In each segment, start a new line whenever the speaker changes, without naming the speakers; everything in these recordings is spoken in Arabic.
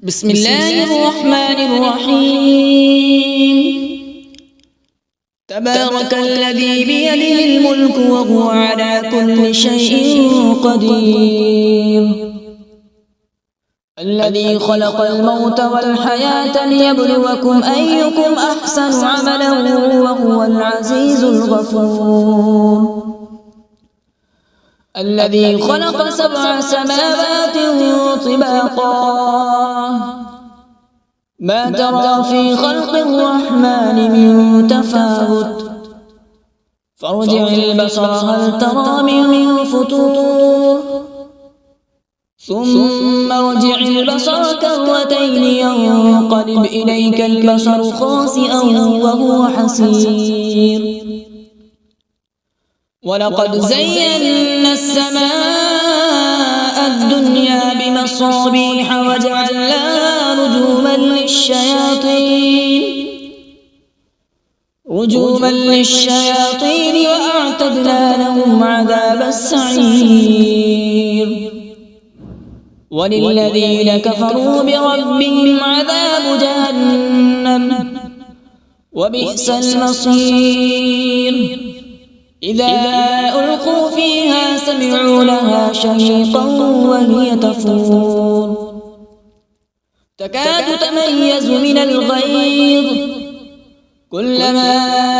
بسم الله الرحمن الرحيم. تبارك الذي بيده الملك وهو على كل شيء قدير. الذي خلق الموت والحياة ليبلوكم أيكم أحسن عملا وهو العزيز الغفور. الذي خلق 7 سماوات طباقا ما ترى في خلق الرحمن من تفاوت فارجع البصر هل ترى من فطور ثم ارجع البصر كرتين ينقلب إليك البصر خاسئا وهو حسير. ولقد زينا السماء الدنيا بمصابيح وجعلناها رجوما للشياطين وأعتدنا لهم عذاب السعير. وللذين كفروا بربهم عذاب جهنم وبئس المصير. إذا ألقوا فيها سمعوا لها شهيقا وهي تفور تكاد تميز من الغيظ كلما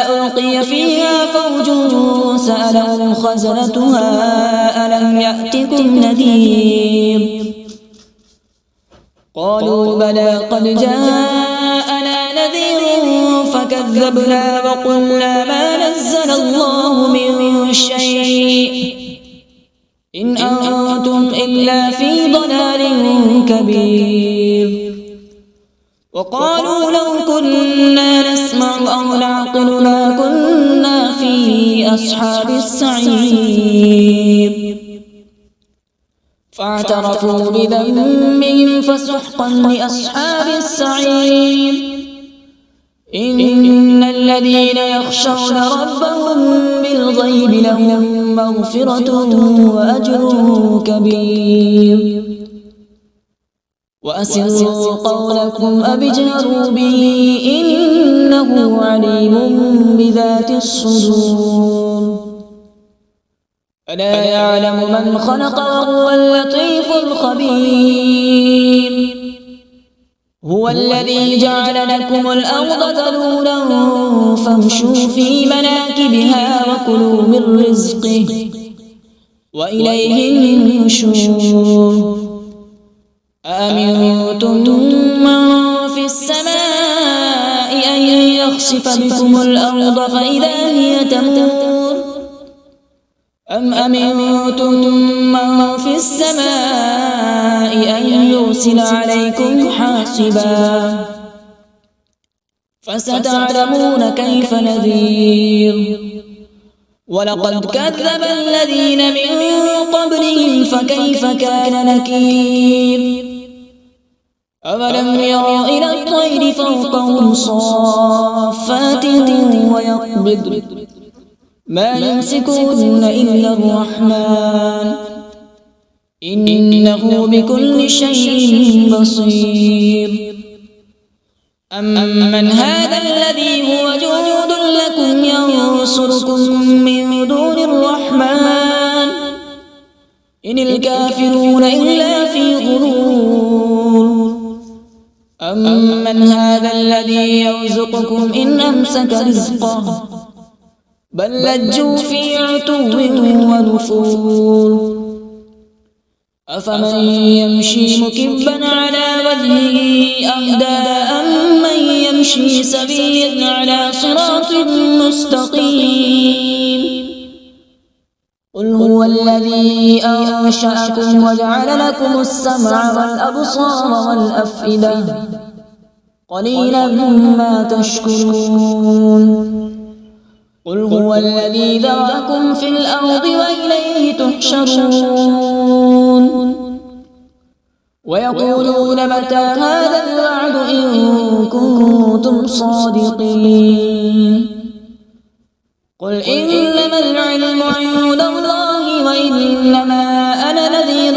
ألقي فيها فوج سألهم خزنتها ألم يأتكم نذير قالوا بلى قد جاءنا نذير فكذبنا وقلنا ما نزل الله من شيء إن أنتم إلا في ضلال كبير. وقالوا لو كنا نسمع أو نعقل ما كنا في أصحاب السعير فاعترفوا بذنبهم فسحقا لأصحاب السعير. إن الذين يخشون ربهم بالغيب لهم مغفرة وأجر كبير. وأسروا قولكم أو اجهروا به إنه عليم بذات الصدور. ألا يعلم من خلق وهو اللطيف الخبير. هو الذي جعل لكم الأرض ذلولا فامشوا في مناكبها وكلوا من رزقه وإليه النشور. أأمنتم من في السماء أن يخسف بكم الأرض فإذا هي تمور أم أمنتم من في السماء أن يرسل عليكم حاصبا فستعلمون كيف نذير. ولقد كذب الذين من قبلهم فكيف كان نكير. أولم يروا إلى الطير فوقهم صافات ويقبض ما يمسكهن إلا الرحمن إنه بكل شيء بصير. أمن هذا الذي هو جند لكم ينصركم من دون الرحمن إن الكافرون إلا في غرور. أمن هذا الذي يرزقكم إن أمسك رزقه بل لجوا في عتو ونفور. أفمن يمشي مكبا على وجهه أهدى أمن يمشي سويا على صراط مستقيم. قل هو الذي أنشأكم وجعل لكم السمع والأبصار والأفئدة قليلا ما تشكرون. قل هو الذي ذرأكم في الأرض وإليه تحشرون. ويقولون متى هذا الوعد إن كنتم صادقين. قل إنما العلم عند الله وإنما أنا نذير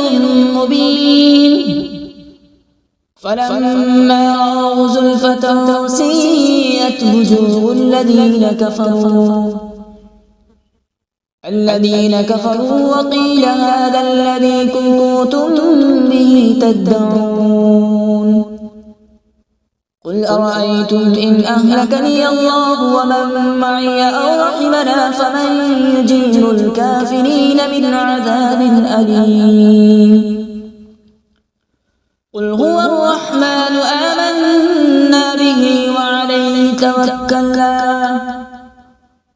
مبين فلما رأوا زلفة سيئت وجوه الذين كفروا وقيل هذا الذي كنتم به تدعون قل أرأيتم إن أهلكني الله ومن معي أو رحمنا فمن يجير الكافرين من عذاب أليم قل هو الرحمن آمنا به وعليه توكلنا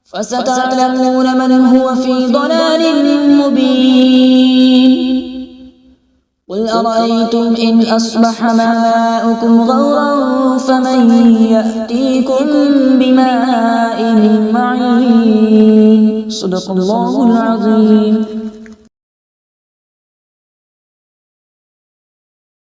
فستعلمون من هو في ضلال مبين قل أرأيتم إن أصبح ماؤكم غورا فمن يأتيكم بماء معين صدق الله العظيم.